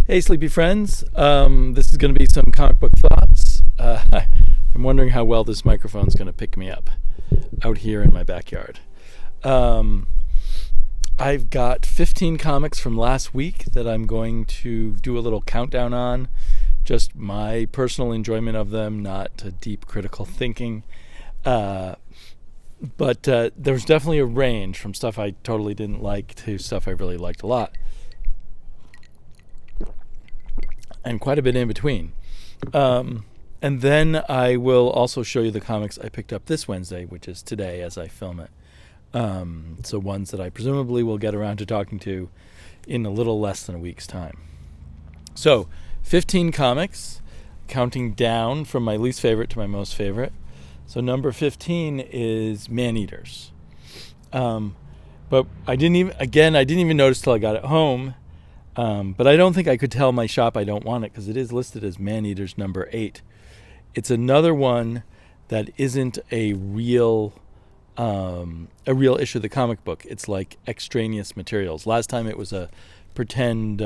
Hey, sleepy friends. This is going to be some comic book thoughts. I'm wondering how well this microphone's going to pick me up out here in my backyard. I've got 15 comics from last week that I'm going to do a little countdown on. Just my personal enjoyment of them, not deep critical thinking. But there's definitely a range from stuff I totally didn't like to stuff I really liked a lot. And quite a bit in between. And then I will also show you the comics I picked up this Wednesday, which is today as I film it. So ones that I presumably will get around to talking to in a little less than a week's time. So 15 comics, counting down from my least favorite to my most favorite. So number 15 is Man-Eaters. But I didn't even notice till I got it home. But I don't think I could tell my shop I don't want it because it is listed as Man-Eaters number 8. It's another one that isn't a real issue of the comic book. It's like extraneous materials. Last time it was a pretend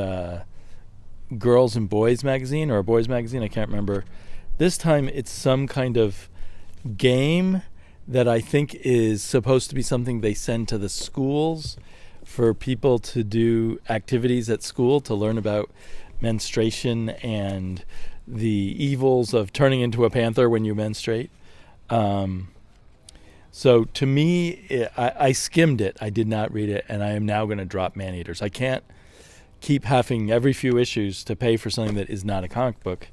girls and boys magazine or a boys magazine. I can't remember. This time it's some kind of game that I think is supposed to be something they send to the schools for people to do activities at school to learn about menstruation and the evils of turning into a panther when you menstruate. So to me, I skimmed it. I did not read it, and I am now going to drop Man-Eaters. I can't keep having every few issues to pay for something that is not a comic book.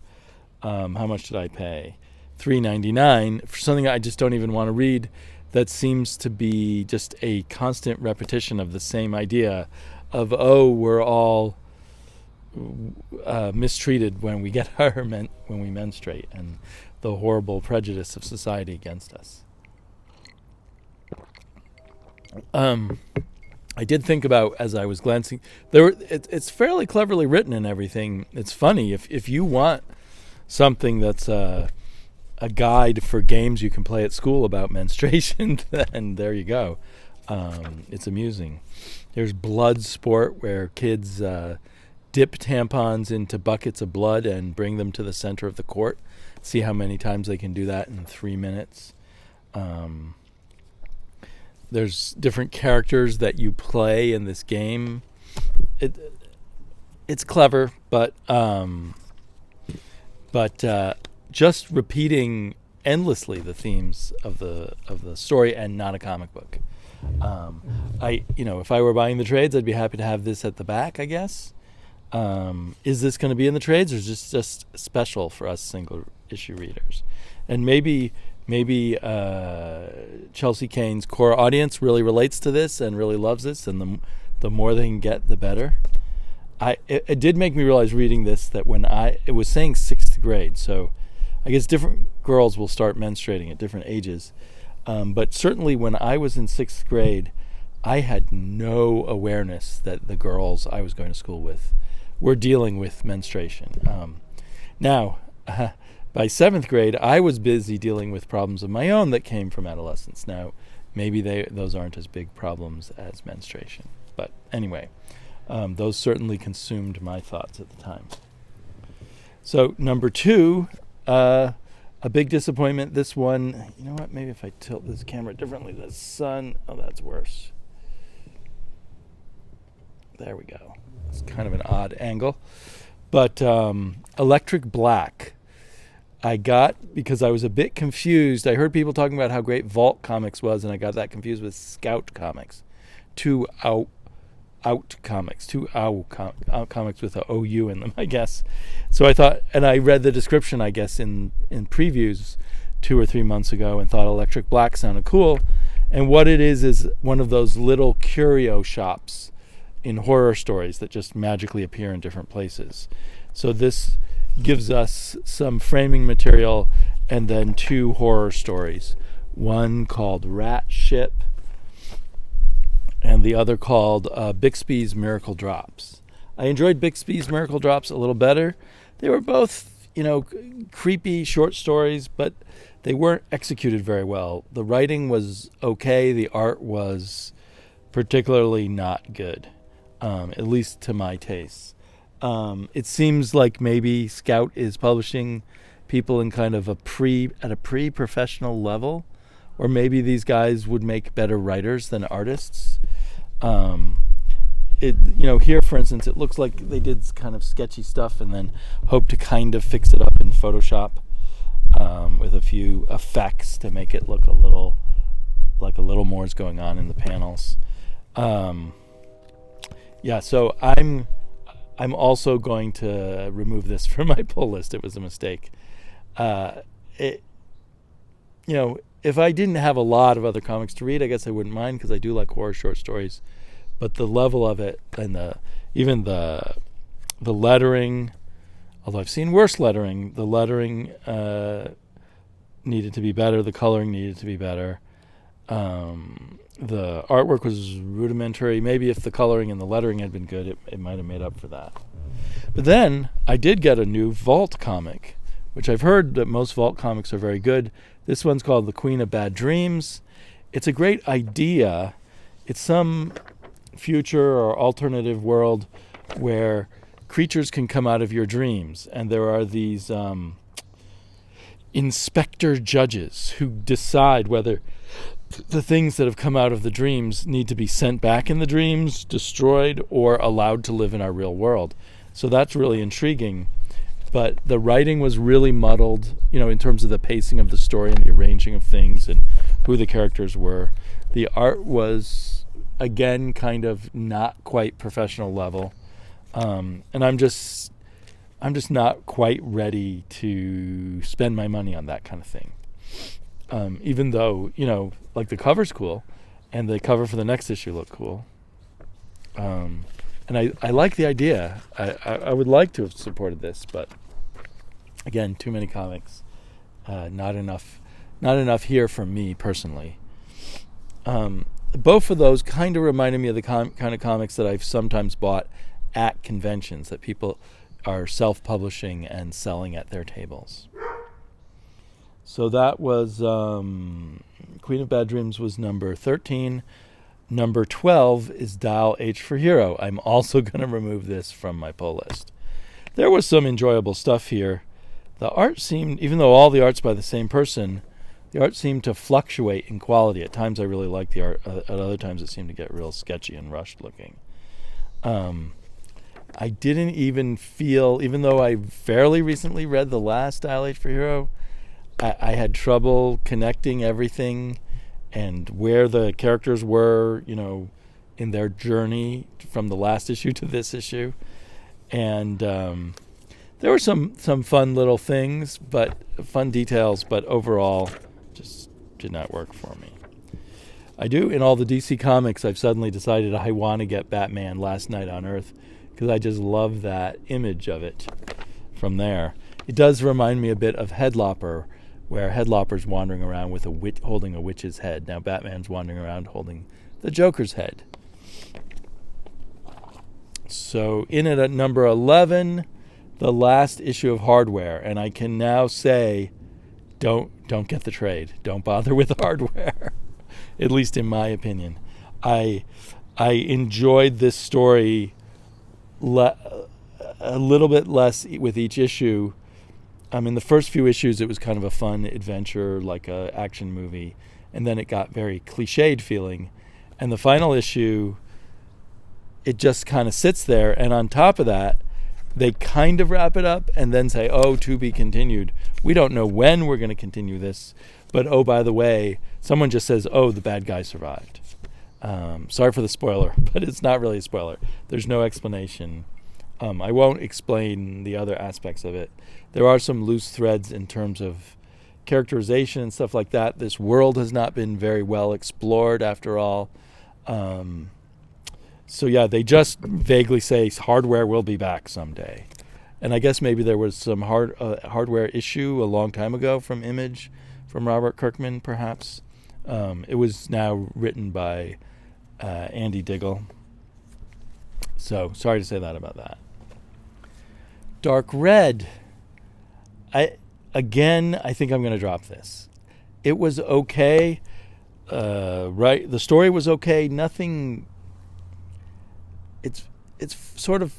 How much did I pay? $3.99 for something I just don't even want to read. That seems to be just a constant repetition of the same idea of, we're all mistreated when we get when we menstruate, and the horrible prejudice of society against us. I did think about, as I was glancing, it's fairly cleverly written and everything. It's funny if you want something that's a guide for games you can play at school about menstruation, then there you go. It's amusing. There's Blood Sport, where kids dip tampons into buckets of blood and bring them to the center of the court. See how many times they can do that in 3 minutes. There's different characters that you play in this game. It's clever, but just repeating endlessly the themes of the story and not a comic book. If I were buying the trades, I'd be happy to have this at the back, I guess. Is this going to be in the trades, or is this just special for us single issue readers? And maybe Chelsea Kane's core audience really relates to this and really loves this, and the more they can get, the better. It did make me realize reading this that it was saying 6th grade, so I guess different girls will start menstruating at different ages. But certainly when I was in 6th grade, I had no awareness that the girls I was going to school with were dealing with menstruation. Now, by 7th grade, I was busy dealing with problems of my own that came from adolescence. Now, maybe those aren't as big problems as menstruation. But anyway, those certainly consumed my thoughts at the time. So number 2, a big disappointment. This one, you know what? Maybe if I tilt this camera differently, the sun. Oh, that's worse. There we go. It's kind of an odd angle. But Electric Black, I got because I was a bit confused. I heard people talking about how great Vault Comics was, and I got that confused with Scout Comics. Two comics with a OU in them, I guess. So I thought, and I read the description, I guess, in previews 2 or 3 months ago, and thought Electric Black sounded cool. And what it is one of those little curio shops in horror stories that just magically appear in different places. So this gives us some framing material and then 2 horror stories. One called Rat Ship, and the other called Bixby's Miracle Drops. I enjoyed Bixby's Miracle Drops a little better. They were both, creepy short stories, but they weren't executed very well. The writing was okay. The art was particularly not good, at least to my taste. It seems like maybe Scout is publishing people in kind of at a pre-professional level, or maybe these guys would make better writers than artists. Here, for instance, it looks like they did kind of sketchy stuff and then hope to kind of fix it up in Photoshop with a few effects to make it look a little more is going on in the panels. So I'm also going to remove this from my pull list. It was a mistake. If I didn't have a lot of other comics to read, I guess I wouldn't mind, because I do like horror short stories. But the level of it and even the lettering, although I've seen worse lettering, the lettering needed to be better. The coloring needed to be better. The artwork was rudimentary. Maybe if the coloring and the lettering had been good, it might have made up for that. But then I did get a new Vault comic, which I've heard that most Vault comics are very good. This one's called The Queen of Bad Dreams. It's a great idea. It's some future or alternative world where creatures can come out of your dreams, and there are these inspector judges who decide whether the things that have come out of the dreams need to be sent back in the dreams, destroyed, or allowed to live in our real world. So that's really intriguing. But the writing was really muddled, in terms of the pacing of the story and the arranging of things and who the characters were. The art was, again, kind of not quite professional level. And I'm just not quite ready to spend my money on that kind of thing. Even though, like the cover's cool, and the cover for the next issue looked cool. And I like the idea. I would like to have supported this, but again, too many comics. Not enough here for me personally. Both of those kind of reminded me of the kind of comics that I've sometimes bought at conventions that people are self-publishing and selling at their tables. So that was Queen of Bad Dreams was number 13. Number 12 is Dial H for Hero. I'm also going to remove this from my pull list. There was some enjoyable stuff here. The art seemed, even though all the art's by the same person, the art seemed to fluctuate in quality. At times I really liked the art. At other times it seemed to get real sketchy and rushed looking. I didn't even feel, even though I fairly recently read the last Dial H for Hero, I had trouble connecting everything and where the characters were, in their journey from the last issue to this issue. And there were some fun little things, fun details, but overall just did not work for me. I do, in all the DC comics, I've suddenly decided I want to get Batman Last Night on Earth, because I just love that image of it from there. It does remind me a bit of Headlopper, where Headlopper's wandering around with holding a witch's head. Now Batman's wandering around holding the Joker's head. So in it at number 11, the last issue of Hardware, and I can now say, don't get the trade. Don't bother with Hardware, at least in my opinion. I enjoyed this story a little bit less with each issue. In the first few issues, it was kind of a fun adventure, like a action movie, and then it got very cliched feeling. And the final issue, it just kind of sits there, and on top of that, they kind of wrap it up and then say, to be continued. We don't know when we're going to continue this, but by the way, someone just says, the bad guy survived. Sorry for the spoiler, but it's not really a spoiler. There's no explanation. I won't explain the other aspects of it. There are some loose threads in terms of characterization and stuff like that. This world has not been very well explored after all. They just vaguely say Hardware will be back someday. And I guess maybe there was some Hardware issue a long time ago from Image, from Robert Kirkman, perhaps. It was now written by Andy Diggle. So, sorry to say that about that. Dark Red. I think I'm going to drop this. It was okay. Right. The story was okay. Nothing. It's sort of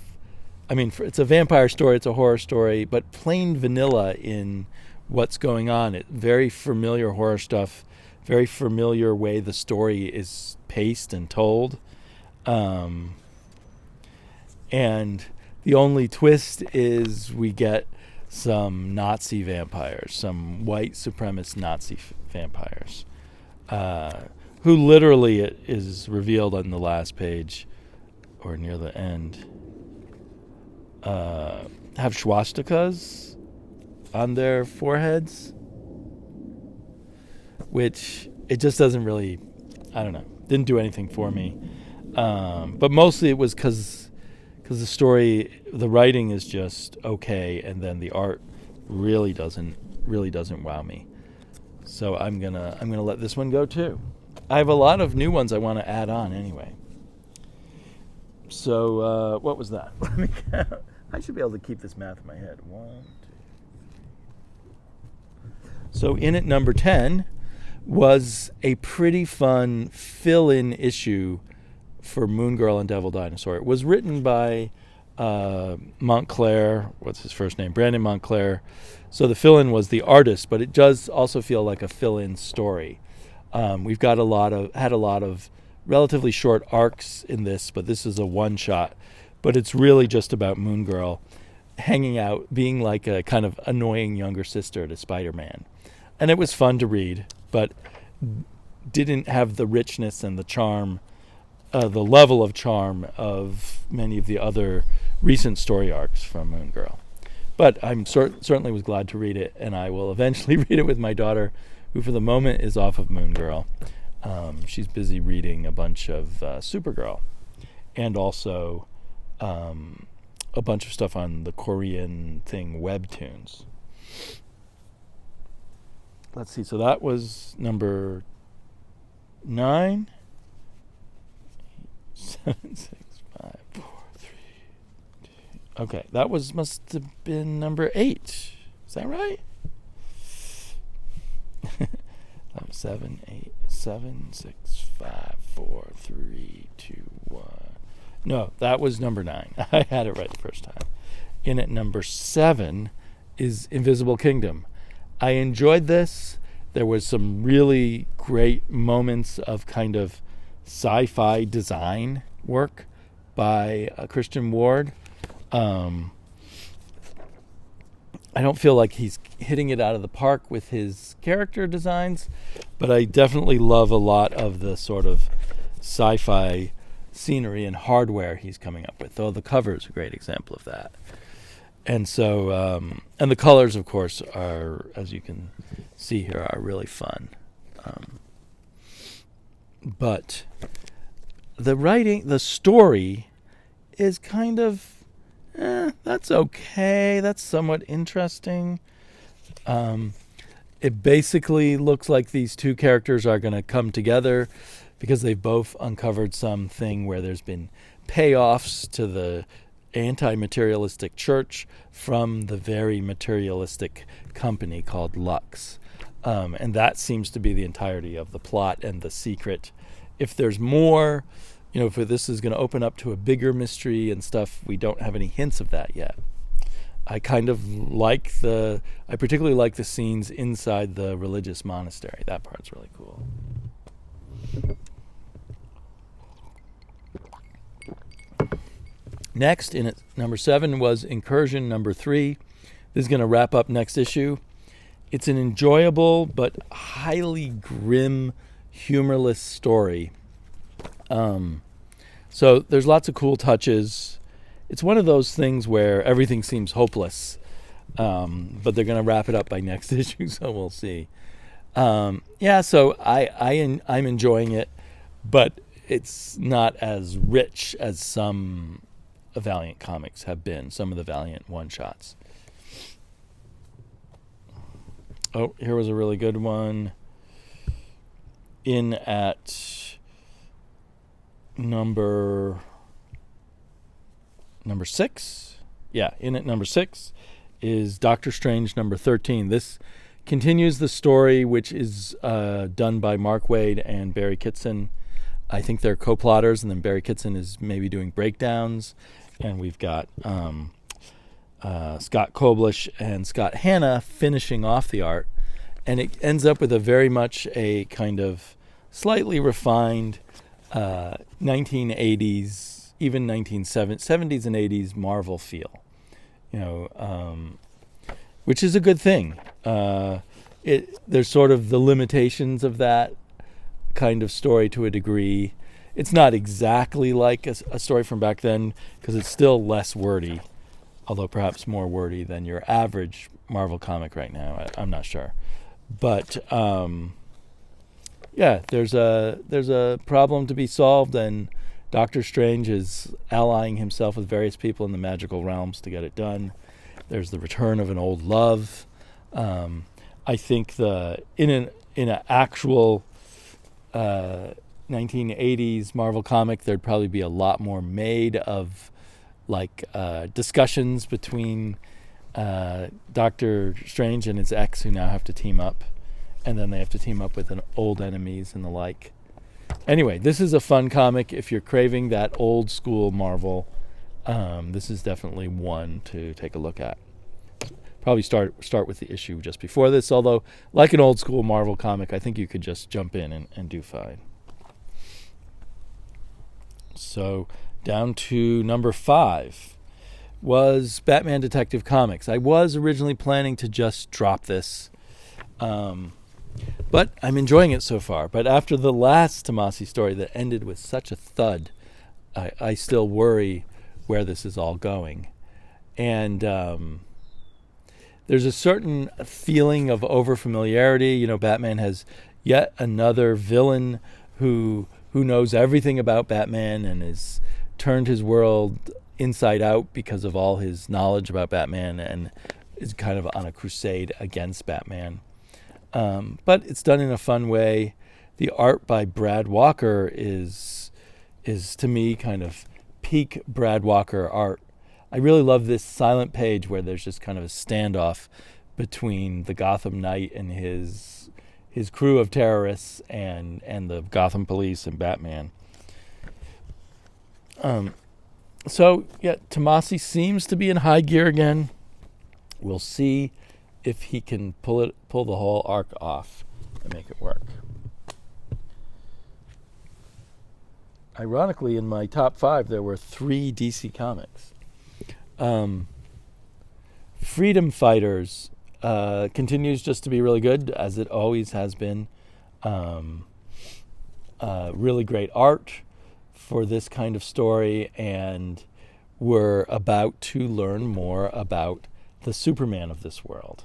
I mean, it's a vampire story, it's a horror story, but plain vanilla in what's going on. It very familiar horror stuff, very familiar way the story is paced and told. And the only twist is we get some Nazi vampires, some white supremacist Nazi vampires, who literally, it is revealed on the last page or near the end, have swastikas on their foreheads, which it just doesn't really, I don't know, didn't do anything for me. But mostly it was because the story, the writing is just okay, and then the art really doesn't wow me. So I'm gonna let this one go too. I have a lot of new ones I want to add on anyway. So what was that? Let me count. I should be able to keep this math in my head. 1, 2. So in at number 10 was a pretty fun fill-in issue for Moon Girl and Devil Dinosaur. It was written by Montclair. What's his first name? Brandon Montclair. So the fill-in was the artist, but it does also feel like a fill-in story. We've got had a lot of relatively short arcs in this, but this is a one-shot. But it's really just about Moon Girl hanging out, being like a kind of annoying younger sister to Spider-Man. And it was fun to read, but didn't have the richness and the charm, the level of charm of many of the other recent story arcs from Moon Girl. But I'm certainly was glad to read it, and I will eventually read it with my daughter, who for the moment is off of Moon Girl. She's busy reading a bunch of Supergirl, and also a bunch of stuff on the Korean thing, Webtoons. Let's see, so that was number 9. 7, 6, 5, 4, 3, 2. Okay, that must have been number 8. Is that right? 7, 8, 7, 6, 5, 4, 3, 2, 1. No, that was number 9. I had it right the first time. In at number 7 is Invisible Kingdom. I enjoyed this. There was some really great moments of kind of sci-fi design work by Christian Ward. I don't feel like he's hitting it out of the park with his character designs, but I definitely love a lot of the sort of sci-fi scenery and hardware he's coming up with, though the cover is a great example of that. And so, and the colors, of course, are, as you can see here, are really fun. But the writing, the story is kind of, that's okay. That's somewhat interesting. It basically looks like these two characters are going to come together because they've both uncovered something where there's been payoffs to the anti-materialistic church from the very materialistic company called Lux. And that seems to be the entirety of the plot and the secret. If there's more, if this is going to open up to a bigger mystery and stuff, we don't have any hints of that yet. I particularly like the scenes inside the religious monastery. That part's really cool. Next, in at number 7 was Incursion number 3. This is going to wrap up next issue. It's an enjoyable but highly grim, humorless story. So there's lots of cool touches. It's one of those things where everything seems hopeless, but they're going to wrap it up by next issue, so we'll see. So I'm enjoying it, but it's not as rich as some Valiant comics have been, some of the Valiant one-shots. Oh, here was a really good one. In at number 6. Yeah, in at number 6 is Doctor Strange number 13. This continues the story, which is done by Mark Waid and Barry Kitson. I think they're co-plotters, and then Barry Kitson is maybe doing breakdowns. and we've got Scott Koblish and Scott Hanna finishing off the art, and it ends up with a very much a kind of slightly refined 1980s, even 1970s and 80s Marvel feel, which is a good thing. There's sort of the limitations of that kind of story to a degree. It's not exactly like a story from back then because it's still less wordy, although perhaps more wordy than your average Marvel comic right now. I'm not sure. But there's a problem to be solved, and Doctor Strange is allying himself with various people in the magical realms to get it done. There's the return of an old love. I think in an actual 1980s Marvel comic, there'd probably be a lot more made of discussions between Doctor Strange and his ex, who now have to team up, and then they have to team up with old enemies and the like. Anyway, this is a fun comic. If you're craving that old school Marvel, this is definitely one to take a look at. Probably start with the issue just before this, although like an old school Marvel comic, I think you could just jump in and do fine. So down to number 5 was Batman Detective Comics. I was originally planning to just drop this, but I'm enjoying it so far. But after the last Tomasi story that ended with such a thud, I still worry where this is all going. And there's a certain feeling of overfamiliarity. Batman has yet another villain who knows everything about Batman and has turned his world inside out because of all his knowledge about Batman and is kind of on a crusade against Batman. But it's done in a fun way. The art by Brad Walker is to me kind of peak Brad Walker art. I really love this silent page where there's just kind of a standoff between the Gotham Knight and his crew of terrorists and the Gotham police and Batman. Tomasi seems to be in high gear again. We'll see if he can pull the whole arc off and make it work. Ironically, in my top 5, there were 3 DC comics. Freedom Fighters continues just to be really good, as it always has been. Really great art for this kind of story, and we're about to learn more about the Superman of this world.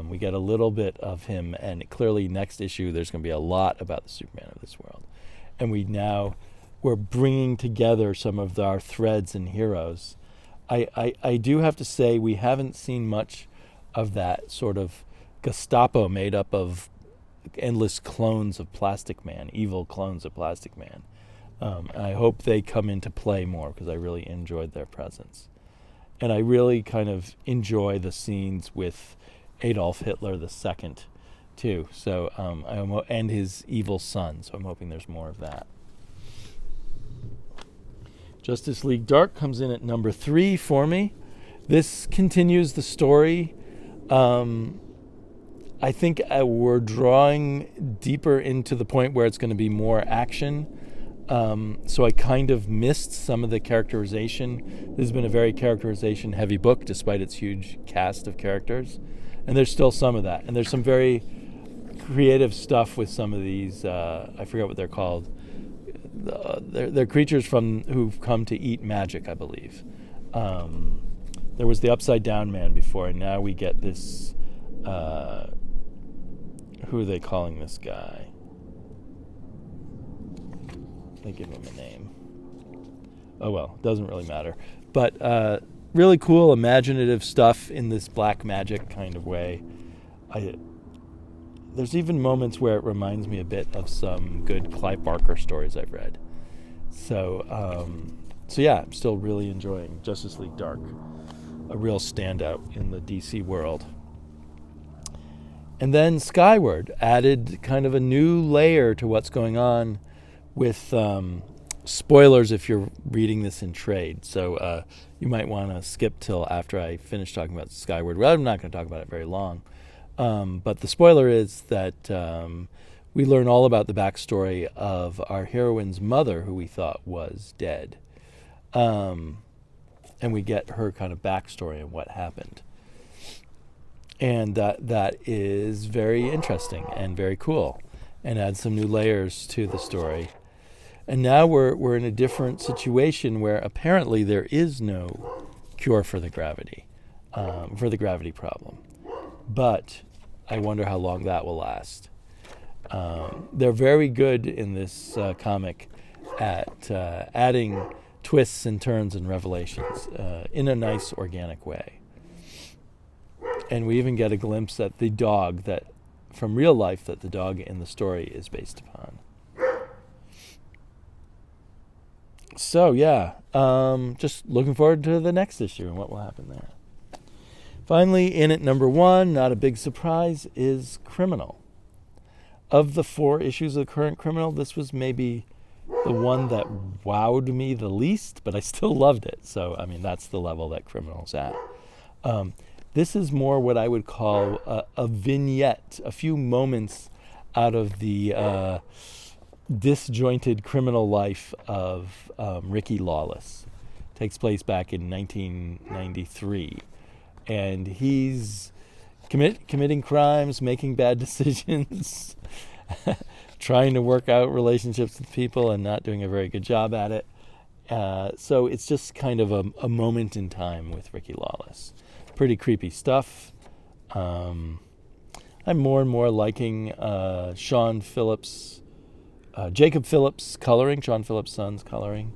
We get a little bit of him, and clearly next issue there's going to be a lot about the Superman of this world. And we're bringing together some of our threads and heroes. I do have to say we haven't seen much of that sort of Gestapo made up of endless clones of Plastic Man, evil clones of Plastic Man. I hope they come into play more because I really enjoyed their presence. And I really kind of enjoy the scenes with Adolf Hitler II too. So and his evil son. So I'm hoping there's more of that. Justice League Dark comes in at number 3 for me. This continues the story. I think we're drawing deeper into the point where it's going to be more action. So I kind of missed some of the characterization. This has been a very characterization-heavy book, despite its huge cast of characters. And there's still some of that. And there's some very creative stuff with some of these. I forget what they're called. They're creatures who've come to eat magic, I believe. There was the Upside Down Man before, and now we get this. Who are they calling this guy? They give him a name. Oh well, doesn't really matter. But really cool, imaginative stuff in this black magic kind of way. There's even moments where it reminds me a bit of some good Clive Barker stories I've read. So yeah, I'm still really enjoying Justice League Dark. A real standout in the DC world. And then Skyward added kind of a new layer to what's going on with spoilers if you're reading this in trade. So you might want to skip till after I finish talking about Skyward. Well, I'm not going to talk about it very long. But the spoiler is that we learn all about the backstory of our heroine's mother, who we thought was dead. And we get her kind of backstory and what happened. And that is very interesting and very cool and adds some new layers to the story. And now we're in a different situation where apparently there is no cure for the gravity problem. But I wonder how long that will last. They're very good in this comic at adding twists and turns and revelations in a nice, organic way. And we even get a glimpse at the dog from real life that the dog in the story is based upon. So, yeah, just looking forward to the next issue and what will happen there. Finally, in at number 1, not a big surprise, is Criminal. Of the 4 issues of the current Criminal, this was maybe the one that wowed me the least, but I still loved it. So, I mean, that's the level that Criminal's at. This is more what I would call a vignette, a few moments out of the disjointed criminal life of Ricky Lawless. Takes place back in 1993. And he's committing crimes, making bad decisions, trying to work out relationships with people and not doing a very good job at it. So it's just kind of a moment in time with Ricky Lawless. Pretty creepy stuff. I'm more and more liking Jacob Phillips' coloring, Sean Phillips' son's coloring.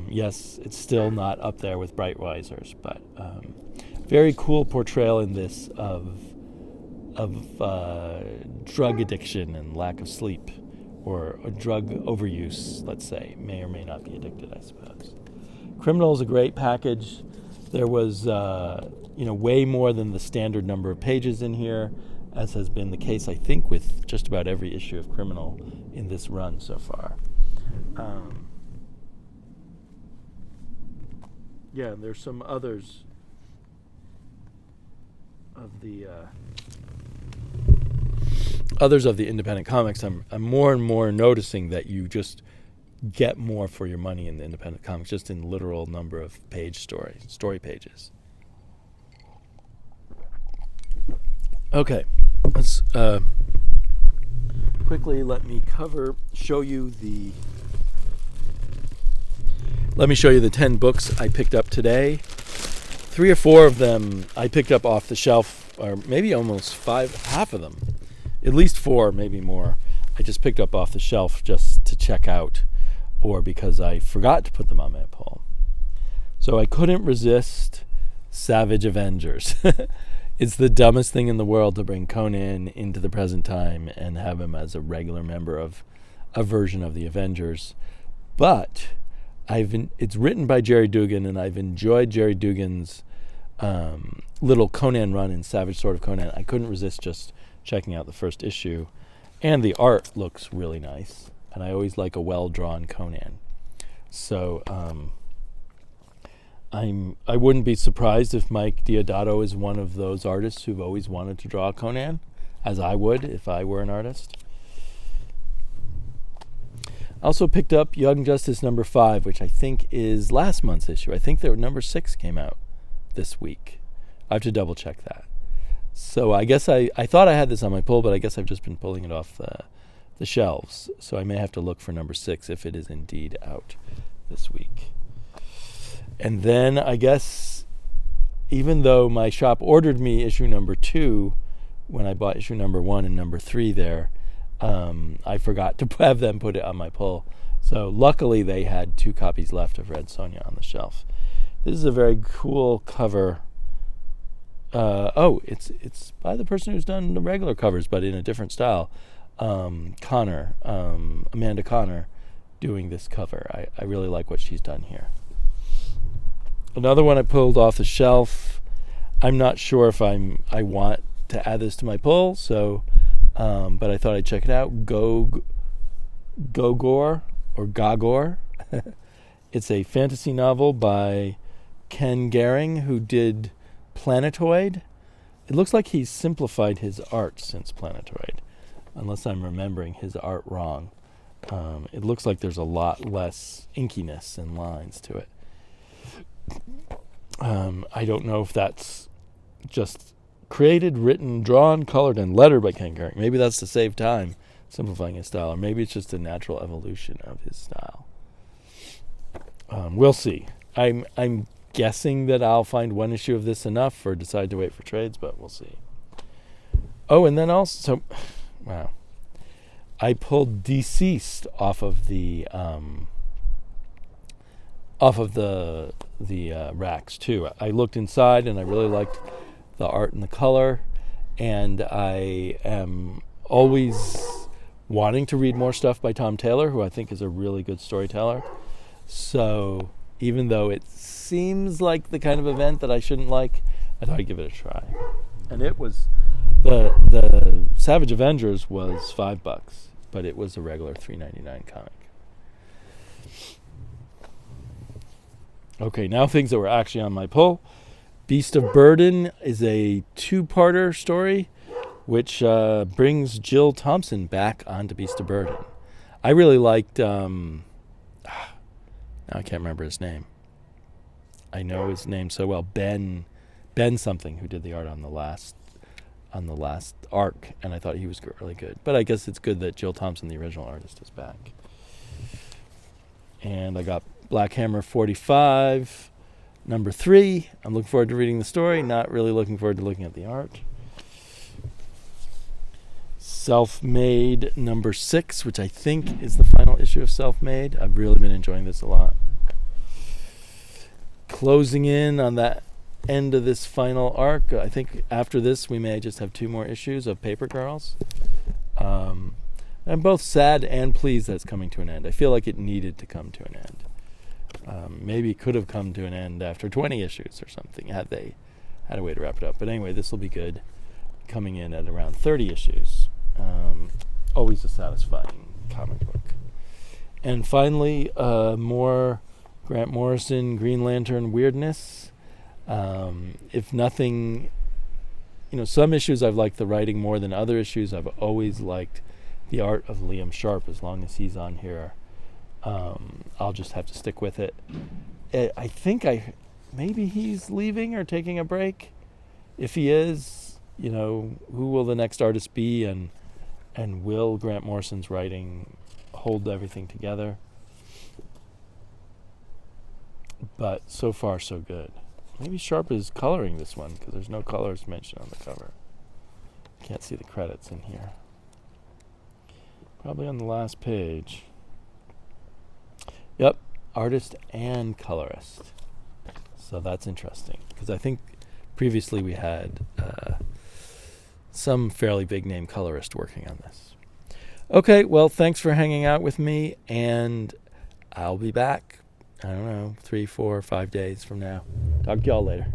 Yes, it's still not up there with Breitweiser's, but very cool portrayal in this of drug addiction and lack of sleep, or a drug overuse, let's say. May or may not be addicted, I suppose. Criminal is a great package. There was way more than the standard number of pages in here, as has been the case, I think, with just about every issue of Criminal in this run so far. There's some others of the independent comics. I'm more and more noticing that you just get more for your money in the independent comics, just in literal number of story pages. Okay, let's quickly let me show you the 10 books I picked up today. 3 or 4 of them I picked up off the shelf, or maybe almost half of them. At least 4, maybe more. I just picked up off the shelf just to check out, or because I forgot to put them on my pull. So I couldn't resist Savage Avengers. It's the dumbest thing in the world to bring Conan into the present time and have him as a regular member of a version of the Avengers. But it's written by Jerry Dugan, and I've enjoyed Jerry Dugan's little Conan run in Savage Sword of Conan. I couldn't resist just checking out the first issue. And the art looks really nice. And I always like a well-drawn Conan. So I wouldn't be surprised if Mike Deodato is one of those artists who've always wanted to draw Conan, as I would if I were an artist. Also picked up Young Justice number 5, which I think is last month's issue. I think that number 6 came out this week. I have to double check that. So I guess I thought I had this on my pull, but I guess I've just been pulling it off the shelves. So I may have to look for number 6 if it is indeed out this week. And then I guess, even though my shop ordered me issue number 2 when I bought issue number 1 and number 3 there, I forgot to have them put it on my pull. So luckily they had 2 copies left of Red Sonja on the shelf. This is a very cool cover. It's by the person who's done the regular covers, but in a different style. Amanda Connor doing this cover. I really like what she's done here. Another one I pulled off the shelf. I'm not sure if I want to add this to my pull, so but I thought I'd check it out. Gogor, or Gogor. It's a fantasy novel by Ken Gehring, who did Planetoid. It looks like he's simplified his art since Planetoid, unless I'm remembering his art wrong. It looks like there's a lot less inkiness and lines to it. I don't know if that's just created, written, drawn, colored, and lettered by Ken Gehring. Maybe that's to save time, simplifying his style, or maybe it's just a natural evolution of his style. We'll see. I'm guessing that I'll find one issue of this enough or decide to wait for trades, but we'll see. Oh, and then also, wow, I pulled Deceased off of the racks too. I looked inside and I really liked the art and the color, and I am always wanting to read more stuff by Tom Taylor, who I think is a really good storyteller. So even though it seems like the kind of event that I shouldn't like, I thought I'd give it a try. And it was the Savage Avengers was $5, but it was a regular $3.99 comic. Okay, now things that were actually on my pull. Beast of Burden is a two-parter story, which brings Jill Thompson back onto Beast of Burden. I really liked. Now I can't remember his name. I know his name so well. Ben something, who did the art on the last arc, and I thought he was really good. But I guess it's good that Jill Thompson, the original artist, is back. And I got Black Hammer 45, number 3. I'm looking forward to reading the story, not really looking forward to looking at the art. Self-Made number 6, which I think is the final issue of Self-Made. I've really been enjoying this a lot. Closing in on that end of this final arc, I think after this we may just have 2 more issues of Paper Girls. I'm both sad and pleased that it's coming to an end. I feel like it needed to come to an end. Maybe it could have come to an end after 20 issues or something, had they had a way to wrap it up. But anyway, this will be good, coming in at around 30 issues. Always a satisfying comic book. And finally, more Grant Morrison Green Lantern weirdness. If nothing, some issues I've liked the writing more than other issues. I've always liked the art of Liam Sharp. As long as he's on here, I'll just have to stick with it. I think maybe he's leaving or taking a break. If he is, who will the next artist be, and will Grant Morrison's writing hold everything together? But so far, so good. Maybe Sharp is coloring this one, because there's no colors mentioned on the cover. Can't see the credits in here. Probably on the last page. Yep, artist and colorist. So that's interesting, because I think previously we had some fairly big name colorist working on this. Okay, well, thanks for hanging out with me, and I'll be back, 3, 4, 5 days from now. Talk to y'all later.